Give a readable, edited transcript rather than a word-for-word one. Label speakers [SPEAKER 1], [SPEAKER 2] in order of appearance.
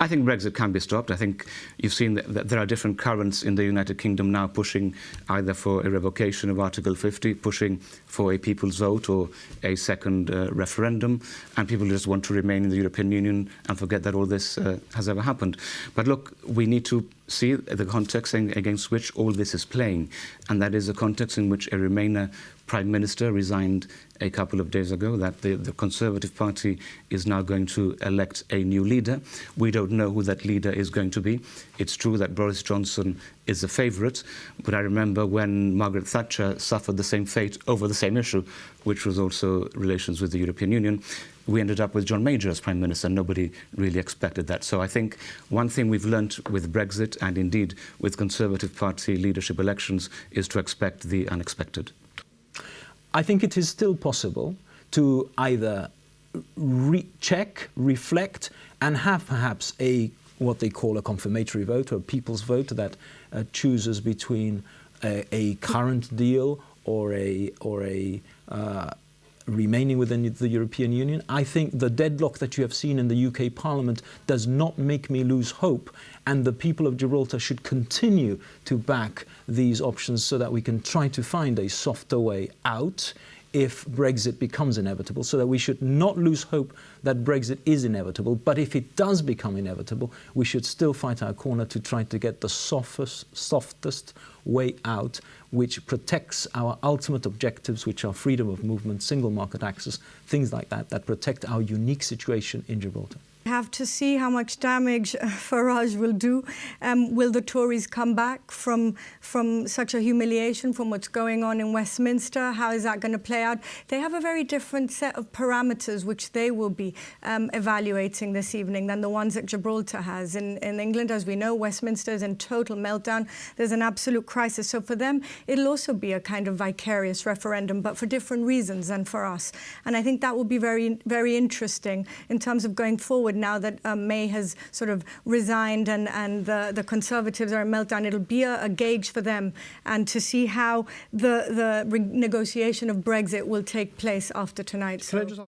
[SPEAKER 1] I think Brexit can be stopped. I think you've seen that there are different currents in the United Kingdom now pushing either for a revocation of Article 50, pushing for a people's vote or a second referendum, and people just want to remain in the European Union and forget that all this has ever happened. But look, we need to see the context against which all this is playing, and that is a context in which a Remainer Prime Minister resigned a couple of days ago, that the Conservative Party is now going to elect a new leader. We don't know who that leader is going to be. It's true that Boris Johnson is a favourite, but I remember when Margaret Thatcher suffered the same fate over the same issue, which was also relations with the European Union. We ended up with John Major as Prime Minister. Nobody really expected that. So I think one thing we've learnt with Brexit, and indeed with Conservative Party leadership elections, is to expect the unexpected.
[SPEAKER 2] I think it is still possible to either check, reflect, and have perhaps what they call a confirmatory vote, or a people's vote that chooses between a current deal or a remaining within the European Union. I think the deadlock that you have seen in the UK Parliament does not make me lose hope, and the people of Gibraltar should continue to back these options so that we can try to find a softer way out if Brexit becomes inevitable, so that we should not lose hope that Brexit is inevitable. But if it does become inevitable, we should still fight our corner to try to get the softest way out, which protects our ultimate objectives, which are freedom of movement, single market access, things like that, that protect our unique situation in Gibraltar.
[SPEAKER 3] We have to see how much damage Farage will do. Will the Tories come back from such a humiliation, from what's going on in Westminster? How is that going to play out? They have a very different set of parameters which they will be evaluating this evening than the ones that Gibraltar has. In England, as we know, Westminster is in total meltdown. There's an absolute crisis. So for them, it'll also be a kind of vicarious referendum, but for different reasons than for us. And I think that will be very, very interesting in terms of going forward. Now that May has sort of resigned and the Conservatives are in meltdown, it'll be a gauge for them, and to see how the renegotiation of Brexit will take place after tonight. So